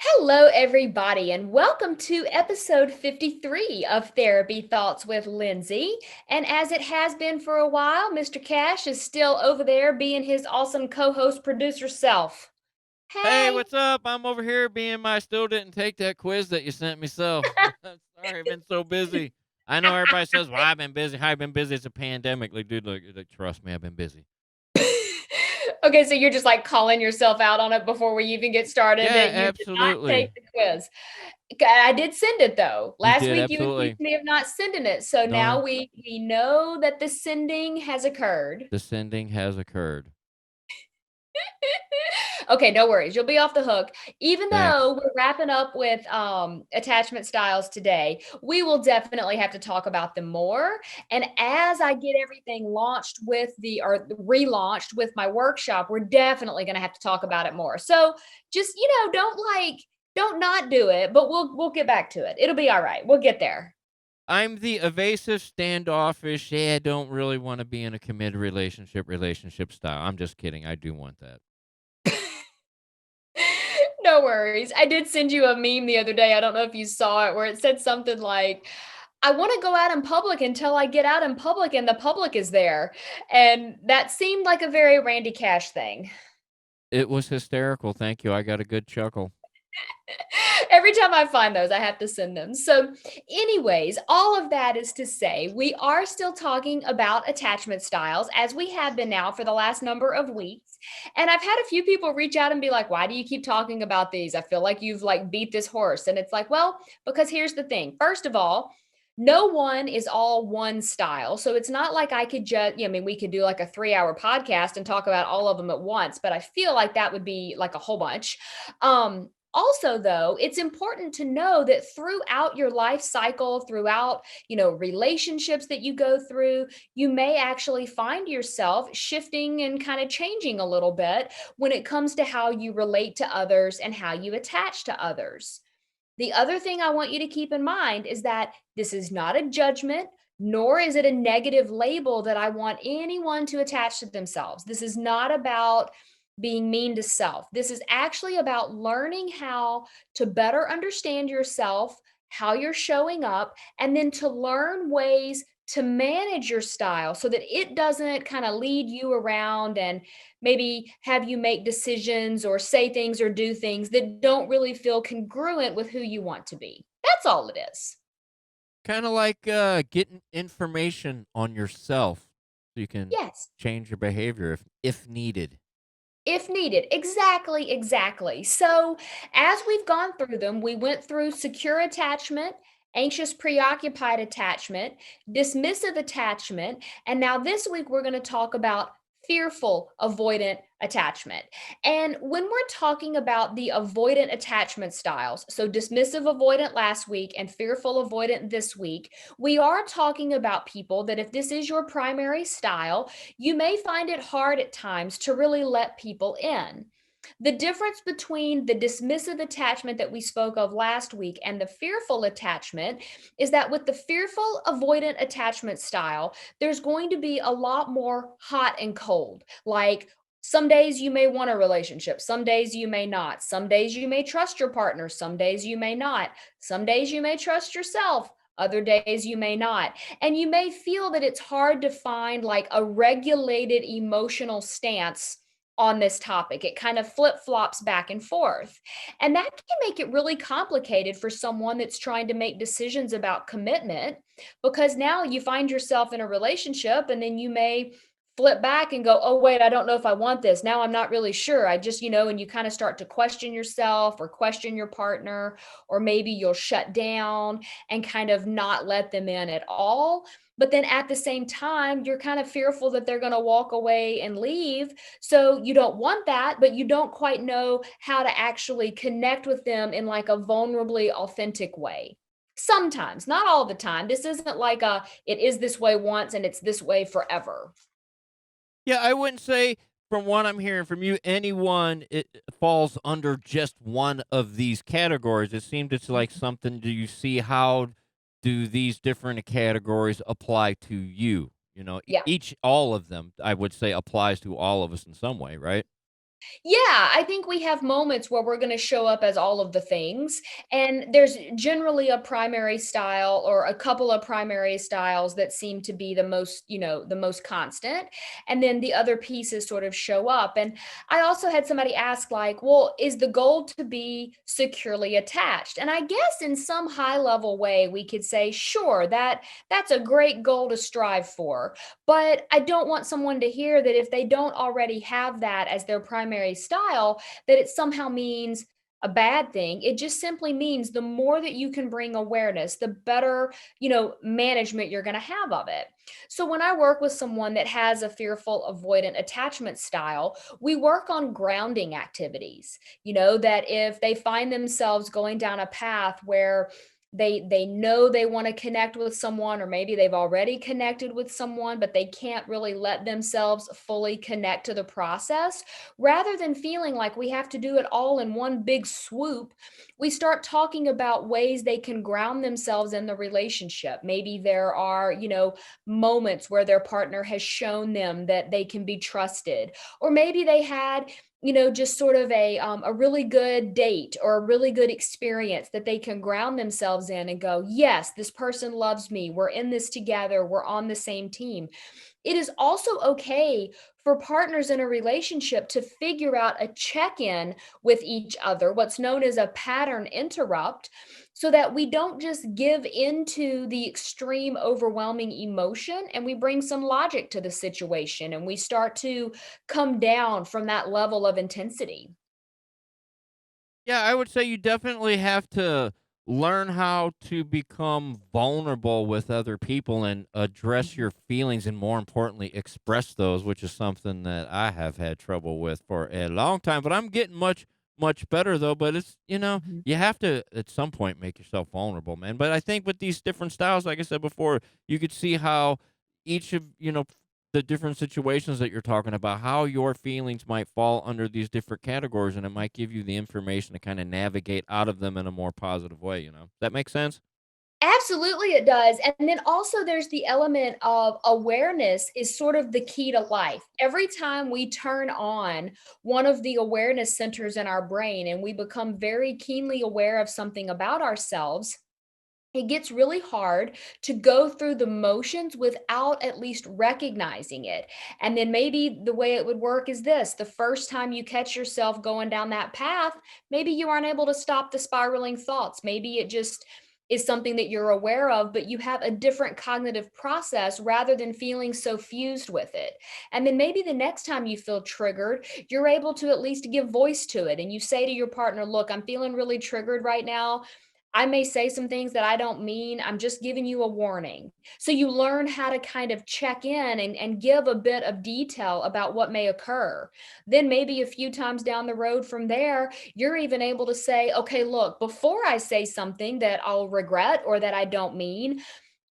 Hello, everybody, and welcome to episode 53 of Therapy Thoughts with Lindsay. And as it has been for a while, Mr. Cash is still over there being his awesome co host producer self. Hey, Hey, what's up? I'm over here being my still didn't take that quiz that you sent me. So sorry, I've been so busy. I know everybody says, "Well, I've been busy. I've been busy. It's a pandemic." Like, dude, like, trust me, I've been busy. okay, so you're just like calling yourself out on it before we even get started Yeah, that you did not take absolutely. the quiz. I did send it though. You Last did week you accused absolutely. me of not sending it. So now No, we know that the sending has occurred. the sending has occurred. Okay, no worries. You'll be off the hook. Even Thanks. though we're wrapping up with attachment styles today, we will definitely have to talk about them more. And as I get everything launched with the or relaunched with my workshop, we're definitely going to have to talk about it more. So just, don't not do it, but we'll get back to it. It'll be all right. We'll get there. I'm the evasive, standoffish. Yeah, I don't really want to be in a committed relationship style. I'm just kidding. I do want that. No worries. I did send you a meme the other day. I don't know if you saw it where it said something like, I want to go out in public until I get out in public and the public is there. And that seemed like a very Randy Cash thing. It was hysterical. Thank you. I got a good chuckle. Every time I find those, I have to send them. So, anyways, all of that is to say, we are still talking about attachment styles as we have been now for the last number of weeks. And I've had a few people reach out and be like, "Why do you keep talking about these? I feel like you've like beat this horse." And it's like, well, because here's the thing. First of all, no one is all one style. So it's not like I could just, I mean, we could do like a 3 hour podcast and talk about all of them at once, but I feel like that would be like a whole bunch. Also, though, it's important to know that throughout your life cycle, throughout, relationships that you go through, you may actually find yourself shifting and kind of changing a little bit when it comes to how you relate to others and how you attach to others. The other thing I want you to keep in mind is that this is not a judgment, nor is it a negative label that I want anyone to attach to themselves. This is not about being mean to self. This is actually about learning how to better understand yourself, how you're showing up, and then to learn ways to manage your style so that it doesn't kind of lead you around and maybe have you make decisions or say things or do things that don't really feel congruent with who you want to be. That's all it is. Kinda like, getting information on yourself so you can Yes. change your behavior if needed. If needed. Exactly, exactly. So, as we've gone through them, we went through secure attachment, anxious, preoccupied attachment, dismissive attachment, and now this week we're going to talk about fearful avoidant attachment. And when we're talking about the avoidant attachment styles, so dismissive avoidant last week and fearful avoidant this week, we are talking about people that if this is your primary style, you may find it hard at times to really let people in. The difference between the dismissive attachment that we spoke of last week and the fearful attachment is that with the fearful avoidant attachment style, there's going to be a lot more hot and cold. Like some days you may want a relationship, some days you may not. Some days you may trust your partner, some days you may not. Some days you may trust yourself. Other days you may not. And you may feel that it's hard to find like a regulated emotional stance on this topic. It kind of flip flops back and forth. And that can make it really complicated for someone that's trying to make decisions about commitment because now you find yourself in a relationship and then you may flip back and go, oh, wait, I don't know if I want this. Now I'm not really sure. I just, and you kind of start to question yourself or question your partner, or maybe you'll shut down and kind of not let them in at all. But then at the same time, you're kind of fearful that they're going to walk away and leave. So you don't want that, but you don't quite know how to actually connect with them in like a vulnerably authentic way. Sometimes, not all the time. This isn't like it is this way once and it's this way forever. Yeah, I wouldn't say from what I'm hearing from you, anyone it falls under just one of these categories. It seemed it's like something do you see how do these different categories apply to you? Yeah. Each all of them, I would say, applies to all of us in some way, right? Yeah, I think we have moments where we're gonna show up as all of the things, and there's generally a primary style or a couple of primary styles that seem to be the most, the most constant, and then the other pieces sort of show up. And I also had somebody ask like, "Well, is the goal to be securely attached?" And I guess in some high level way we could say, "Sure, that's a great goal to strive for." But I don't want someone to hear that if they don't already have that as their primary style, that it somehow means a bad thing. It just simply means the more that you can bring awareness, the better, management you're going to have of it. So when I work with someone that has a fearful avoidant attachment style, we work on grounding activities. That if they find themselves going down a path where they know they want to connect with someone, or maybe they've already connected with someone but they can't really let themselves fully connect to the process, rather than feeling like we have to do it all in one big swoop, we start talking about ways they can ground themselves in the relationship. Maybe there are, moments where their partner has shown them that they can be trusted, or maybe they had, just sort of a really good date or a really good experience that they can ground themselves in and go, yes, this person loves me. We're in this together. We're on the same team. It is also okay for partners in a relationship to figure out a check in with each other, what's known as a pattern interrupt, so that we don't just give into the extreme overwhelming emotion and we bring some logic to the situation and we start to come down from that level of intensity. Yeah, I would say you definitely have to learn how to become vulnerable with other people and address Mhm, your feelings and more importantly express those, which is something that I have had trouble with for a long time, but I'm getting much better though, but it's, mhm. you have to at some point make yourself vulnerable, man. But I think with these different styles, like I said before, you could see how each of, the different situations that you're talking about, how your feelings might fall under these different categories, and it might give you the information to kind of navigate out of them in a more positive way. Does that make sense? Absolutely, it does. And then also, there's the element of awareness is sort of the key to life. Every time we turn on one of the awareness centers in our brain and we become very keenly aware of something about ourselves, it gets really hard to go through the motions without at least recognizing it. And then maybe the way it would work is this: the first time you catch yourself going down that path, maybe you aren't able to stop the spiraling thoughts. Maybe it just is something that you're aware of, but you have a different cognitive process rather than feeling so fused with it. And then maybe the next time you feel triggered, you're able to at least give voice to it. And you say to your partner, "Look, I'm feeling really triggered right now. I may say some things that I don't mean. I'm just giving you a warning." So you learn how to kind of check in and give a bit of detail about what may occur. Then maybe a few times down the road from there, you're even able to say, "Okay, look, before I say something that I'll regret or that I don't mean,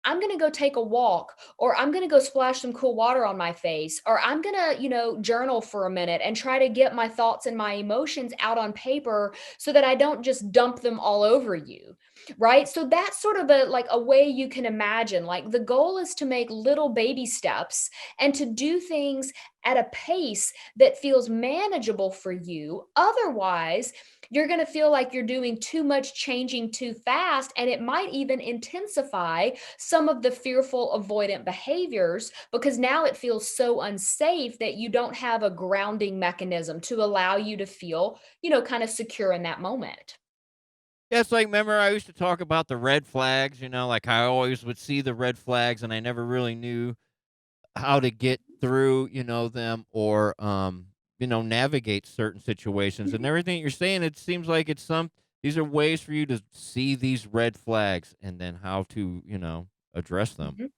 I'm going to go take a walk, or I'm going to go splash some cool water on my face, or I'm going to, journal for a minute and try to get my thoughts and my emotions out on paper so that I don't just dump them all over you." Right? So that's sort of a way you can imagine. Like, the goal is to make little baby steps and to do things at a pace that feels manageable for you. Otherwise, you're going to feel like you're doing too much changing too fast, and it might even intensify some of the fearful avoidant behaviors, because now it feels so unsafe that you don't have a grounding mechanism to allow you to feel, kind of secure in that moment. Yeah, it's like, remember I used to talk about the red flags, like I always would see the red flags and I never really knew how to get through, them or navigate certain situations and Mhm, everything you're saying. It seems like these are ways for you to see these red flags and then how to, address them. mhm.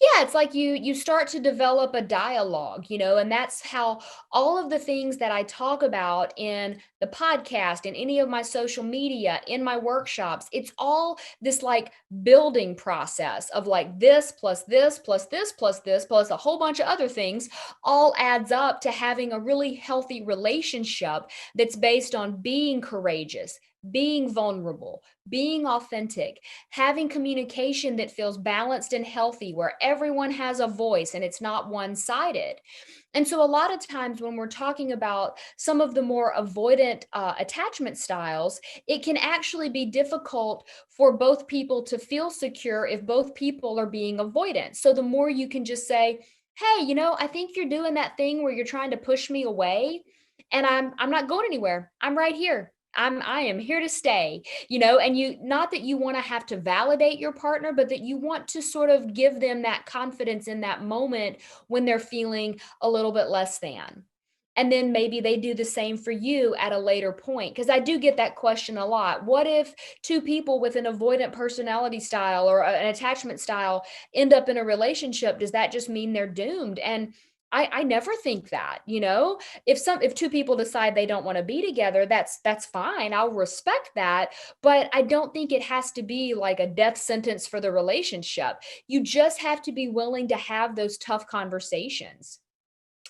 Yeah, it's like you start to develop a dialogue, and that's how all of the things that I talk about in the podcast, in any of my social media, in my workshops, it's all this like building process of like this plus this plus this plus this plus a whole bunch of other things all adds up to having a really healthy relationship that's based on being courageous, being vulnerable, being authentic, having communication that feels balanced and healthy, where everyone has a voice and it's not one sided. And so, a lot of times when we're talking about some of the more avoidant attachment styles, it can actually be difficult for both people to feel secure if both people are being avoidant. So, the more you can just say, "Hey, I think you're doing that thing where you're trying to push me away, and I'm not going anywhere. I'm right here. I am here to stay." And you, not that you want to have to validate your partner, but that you want to sort of give them that confidence in that moment when they're feeling a little bit less than. And then maybe they do the same for you at a later point. Because I do get that question a lot. What if two people with an avoidant personality style or an attachment style end up in a relationship? Does that just mean they're doomed? And I never think that, if two people decide they don't want to be together, that's fine. I'll respect that, but I don't think it has to be like a death sentence for the relationship. You just have to be willing to have those tough conversations.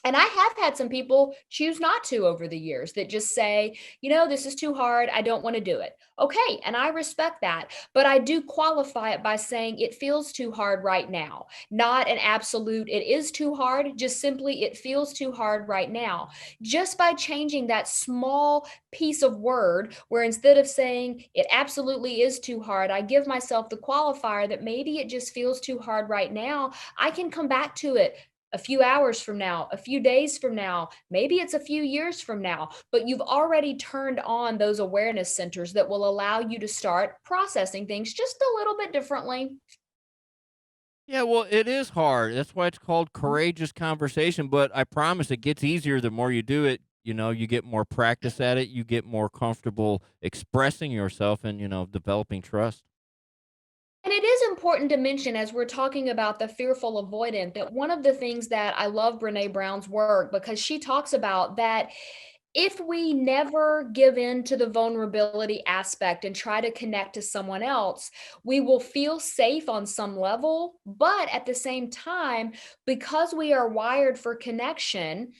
And I have had some people choose not to over the years that just say, this is too hard. I don't want to do it. Okay. And I respect that. But I do qualify it by saying it feels too hard right now, not an absolute, it is too hard, just simply it feels too hard right now. Just by changing that small piece of word, where instead of saying it absolutely is too hard, I give myself the qualifier that maybe it just feels too hard right now. I can come back to it a few hours from now, a few days from now, maybe it's a few years from now, but you've already turned on those awareness centers that will allow you to start processing things just a little bit differently. Yeah, well, it is hard. That's why it's called courageous conversation, but I promise it gets easier the more you do it. You get more practice at it, you get more comfortable expressing yourself and, developing trust. And it is important to mention, as we're talking about the fearful avoidant, that one of the things that I love Brene Brown's work, because she talks about that if we never give in to the vulnerability aspect and try to connect to someone else, we will feel safe on some level. But at the same time, because we are wired for connection,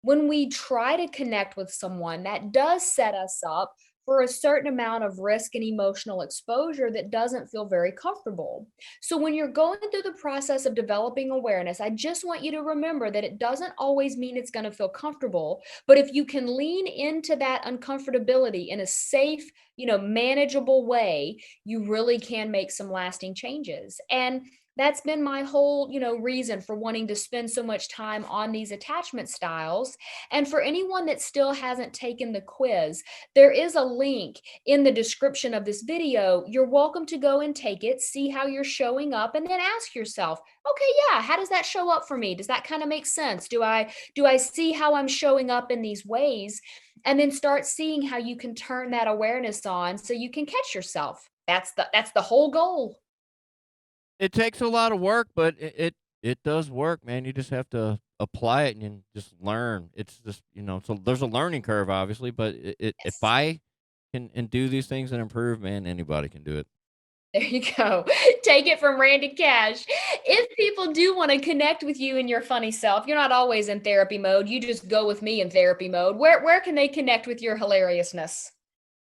when we try to connect with someone, that does set us up for a certain amount of risk and emotional exposure that doesn't feel very comfortable. So, when you're going through the process of developing awareness, I just want you to remember that it doesn't always mean it's going to feel comfortable. But if you can lean into that uncomfortability in a safe, manageable way, you really can make some lasting changes. And that's been my whole, reason for wanting to spend so much time on these attachment styles. And for anyone that still hasn't taken the quiz, there is a link in the description of this video. You're welcome to go and take it, see how you're showing up, and then ask yourself, okay, yeah, how does that show up for me? Does that kind of make sense? Do I see how I'm showing up in these ways? And then start seeing how you can turn that awareness on so you can catch yourself. That's the whole goal. It takes a lot of work, but it does work, man. You just have to apply it and just learn. It's just, so there's a learning curve obviously, but if Yes. I can and do these things and improve, man, anybody can do it. There you go. Take it from Randy Cash. If people do want to connect with you and your funny self, you're not always in therapy mode. You just go with me in therapy mode. Where can they connect with your hilariousness?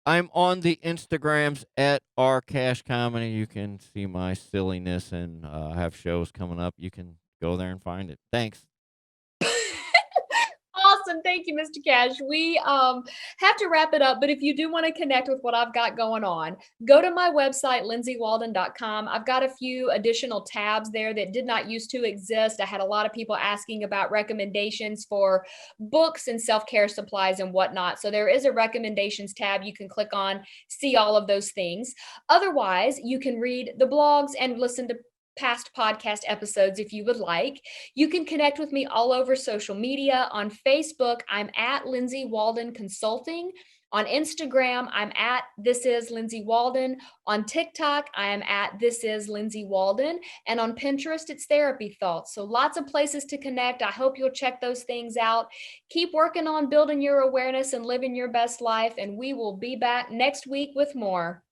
I'm on the Instagrams at rcashcomedy. You can see my silliness and I have shows coming up. You can go there and find it. Thanks. Awesome. Thank you, Mr. Cash. We have to wrap it up, but if you do want to connect with what I've got going on, go to my website, lindsaywalden.com. I've got a few additional tabs there that did not used to exist. I had a lot of people asking about recommendations for books and self care supplies and whatnot. So there is a recommendations tab you can click on, see all of those things. Otherwise, you can read the blogs and listen to past podcast episodes if you would like. You can connect with me all over social media. On Facebook, I'm at Lindsay Walden Consulting. On Instagram, I'm at This Is Lindsay Walden. On TikTok, I am at This Is Lindsay Walden. And on Pinterest, it's Therapy Thoughts. So lots of places to connect. I hope you'll check those things out. Keep working on building your awareness and living your best life. And we will be back next week with more.